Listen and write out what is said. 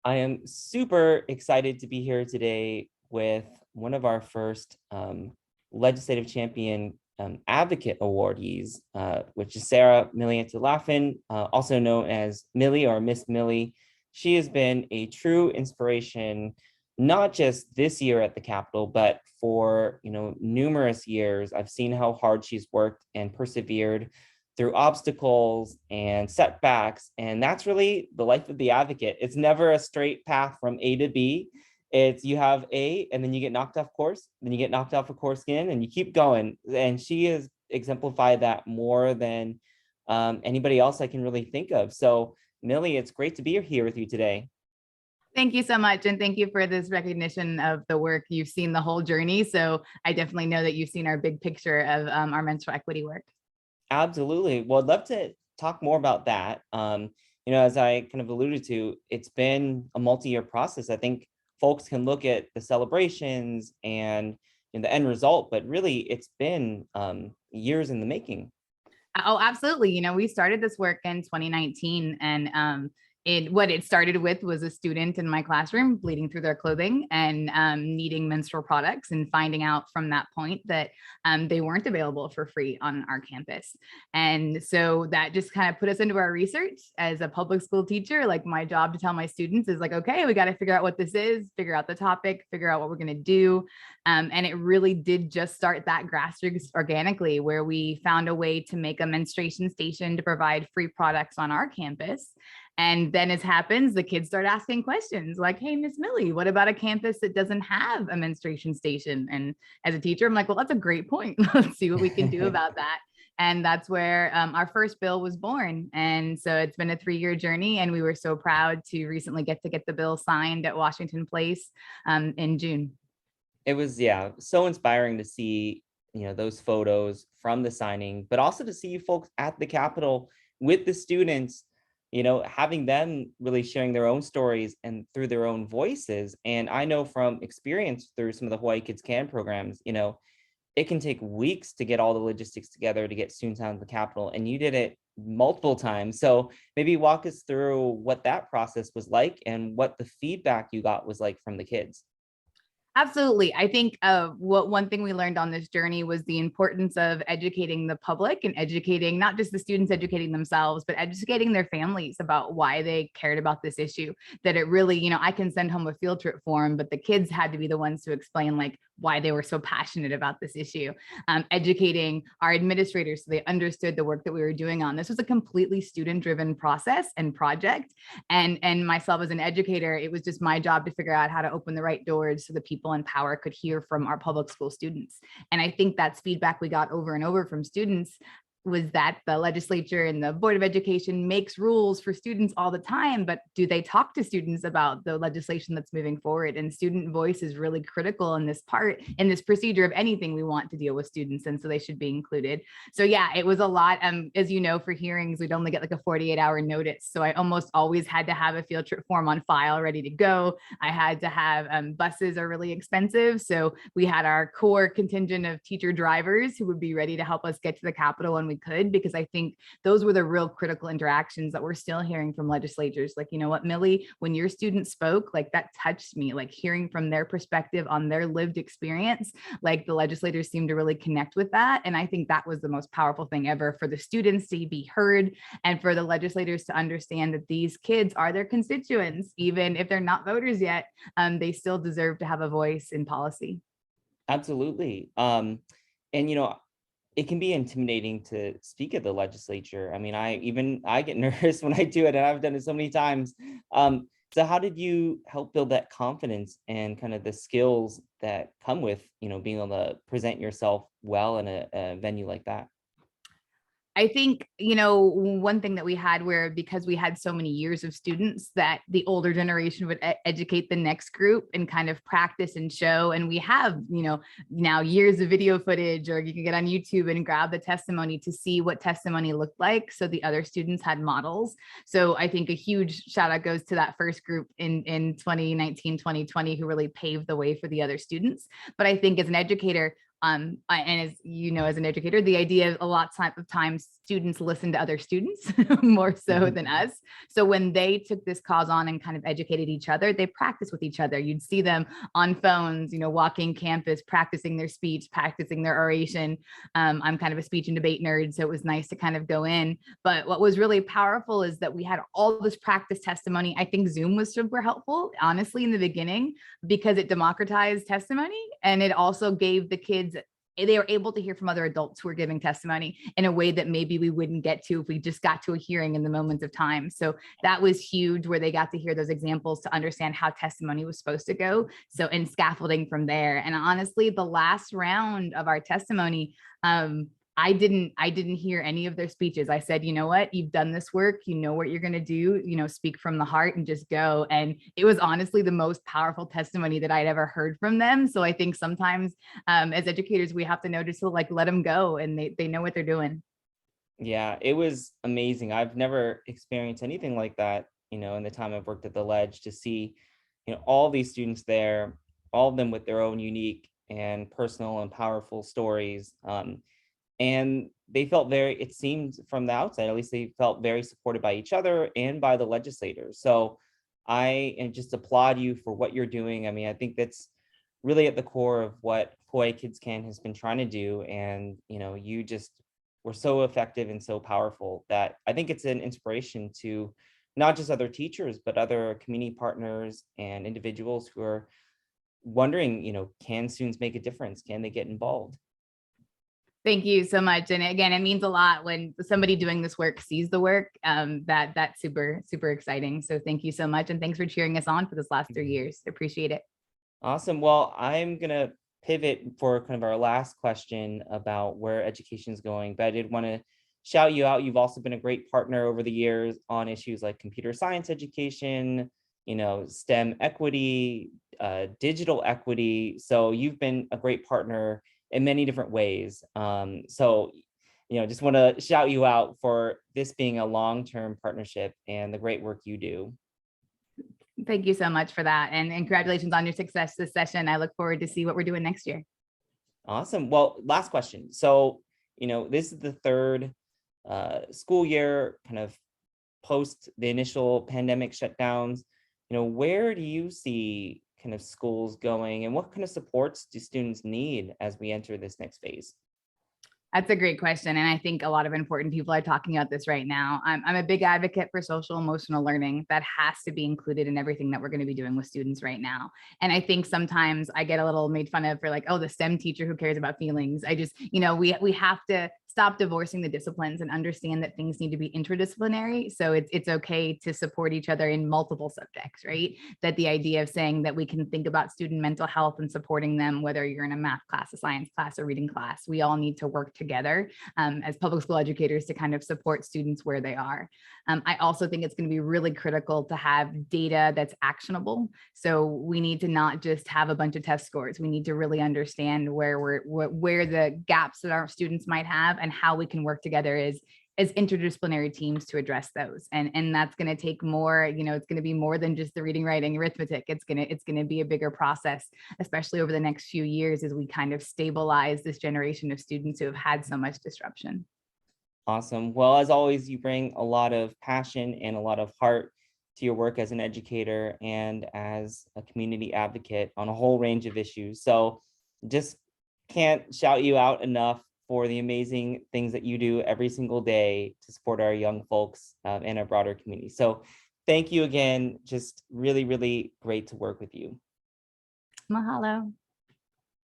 I am super excited to be here today with one of our first legislative champion advocate awardees, which is Sarah Milianta-Laffin, also known as Mili or Miss Mili. She has been a true inspiration, not just this year at the Capitol, but for numerous years. I've seen how hard she's worked and persevered through obstacles and setbacks. And that's really the life of the advocate. It's never a straight path from A to B. It's you have A and then you get knocked off course, then you get knocked off a course again and you keep going. And she has exemplified that more than anybody else I can really think of. So Millie, it's great to be here with you today. Thank you so much. And thank you for this recognition of the work. You've seen the whole journey. So I definitely know that you've seen our big picture of our menstrual equity work. Absolutely. Well, I'd love to talk more about that. As I kind of alluded to, it's been a multi-year process. I think folks can look at the celebrations and the end result, but really it's been years in the making. Oh, absolutely. We started this work in 2019 and what it started with was a student in my classroom bleeding through their clothing and needing menstrual products, and finding out from that point that they weren't available for free on our campus. And so that just kind of put us into our research as a public school teacher. Like, my job to tell my students is like, okay, we got to figure out what this is, figure out the topic, figure out what we're going to do. And it really did just start that grassroots organically, where we found a way to make a menstruation station to provide free products on our campus. And then, as happens, the kids start asking questions like, hey, Miss Millie, what about a campus that doesn't have a menstruation station? And as a teacher, I'm like, well, that's a great point. Let's see what we can do about that. And that's where our first bill was born. And so it's been a 3-year journey, and we were so proud to recently get the bill signed at Washington Place in June. It was, yeah, so inspiring to see, those photos from the signing, but also to see you folks at the Capitol with the students, having them really sharing their own stories and through their own voices. And I know from experience through some of the HawaiiKidsCAN programs, it can take weeks to get all the logistics together to get students out of the Capitol. And you did it multiple times. So maybe walk us through what that process was like and what the feedback you got was like from the kids. Absolutely. I think one thing we learned on this journey was the importance of educating the public and educating not just the students educating themselves, but educating their families about why they cared about this issue. That it really, I can send home a field trip form, but the kids had to be the ones to explain like why they were so passionate about this issue. Educating our administrators so they understood the work that we were doing on this was a completely student-driven process and project. And myself as an educator, it was just my job to figure out how to open the right doors so the people in power could hear from our public school students. And I think that's feedback we got over and over from students, was that the legislature and the Board of Education makes rules for students all the time, but do they talk to students about the legislation that's moving forward? And student voice is really critical in this procedure of anything we want to deal with students. And so they should be included. So yeah, it was a lot. As you know, for hearings, we'd only get like a 48-hour notice. So I almost always had to have a field trip form on file ready to go. I had to have, buses are really expensive. So we had our core contingent of teacher drivers who would be ready to help us get to the Capitol when we could, because I think those were the real critical interactions that we're still hearing from legislators. Like, you know what, Millie, when your student spoke, like that touched me, like hearing from their perspective on their lived experience, like the legislators seemed to really connect with that. And I think that was the most powerful thing ever, for the students to be heard and for the legislators to understand that these kids are their constituents. Even if they're not voters yet, they still deserve to have a voice in policy. Absolutely. And, it can be intimidating to speak at the legislature. I mean, I get nervous when I do it, and I've done it so many times. So how did you help build that confidence and kind of the skills that come with, being able to present yourself well in a venue like that? I think, one thing that we had, where because we had so many years of students, that the older generation would educate the next group and kind of practice and show. And we have, now years of video footage, or you can get on YouTube and grab the testimony to see what testimony looked like. So the other students had models. So I think a huge shout out goes to that first group in 2019, 2020, who really paved the way for the other students. But I think as an educator, and as you know, as an educator, the idea of a lot of times students listen to other students more so than us. So when they took this cause on and kind of educated each other, they practiced with each other. You'd see them on phones, walking campus, practicing their speech, practicing their oration. I'm kind of a speech and debate nerd, so it was nice to kind of go in. But what was really powerful is that we had all this practice testimony. I think Zoom was super helpful, honestly, in the beginning, because it democratized testimony, and it also gave the kids, they were able to hear from other adults who were giving testimony in a way that maybe we wouldn't get to if we just got to a hearing in the moments of time. So that was huge, where they got to hear those examples to understand how testimony was supposed to go. So, and scaffolding from there. And honestly, the last round of our testimony, I didn't hear any of their speeches. I said, you know what, you've done this work, you know what you're going to do, speak from the heart and just go. And it was honestly the most powerful testimony that I'd ever heard from them. So I think sometimes as educators, we have to know just to let them go, and they know what they're doing. Yeah, it was amazing. I've never experienced anything like that, in the time I've worked at the Ledge, to see, all these students there, all of them with their own unique and personal and powerful stories. And they felt it seemed from the outside, at least, they felt very supported by each other and by the legislators. So I just applaud you for what you're doing. I mean, I think that's really at the core of what HawaiiKidsCAN has been trying to do. And, you just were so effective and so powerful that I think it's an inspiration to not just other teachers, but other community partners and individuals who are wondering, can students make a difference? Can they get involved? Thank you so much. And again, it means a lot when somebody doing this work sees the work. That's super, super exciting. So thank you so much. And thanks for cheering us on for this last 3 years. Appreciate it. Awesome. Well, I'm going to pivot for kind of our last question about where education is going, but I did want to shout you out. You've also been a great partner over the years on issues like computer science education, STEM equity, digital equity. So you've been a great partner in many different ways. So, just want to shout you out for this being a long-term partnership and the great work you do. Thank you so much for that. And congratulations on your success this session. I look forward to see what we're doing next year. Awesome. Well, last question. So, this is the third school year, kind of post the initial pandemic shutdowns. Where do you see kind of schools going, and what kind of supports do students need as we enter this next phase? That's a great question. And I think a lot of important people are talking about this right now. I'm a big advocate for social emotional learning. That has to be included in everything that we're going to be doing with students right now. And I think sometimes I get a little made fun of for like, oh, the STEM teacher who cares about feelings. I just, we have to stop divorcing the disciplines and understand that things need to be interdisciplinary. So it's okay to support each other in multiple subjects, right? That the idea of saying that we can think about student mental health and supporting them, whether you're in a math class, a science class, a reading class, we all need to work together as public school educators to kind of support students where they are. I also think it's going to be really critical to have data that's actionable. So we need to not just have a bunch of test scores. We need to really understand where the gaps that our students might have and how we can work together as interdisciplinary teams to address those. And that's going to take more, it's going to be more than just the reading, writing, arithmetic. It's going to be a bigger process, especially over the next few years as we kind of stabilize this generation of students who have had so much disruption. Awesome. Well, as always, you bring a lot of passion and a lot of heart to your work as an educator and as a community advocate on a whole range of issues. So just can't shout you out enough for the amazing things that you do every single day to support our young folks and our broader community. So thank you again. Just really, really great to work with you. Mahalo.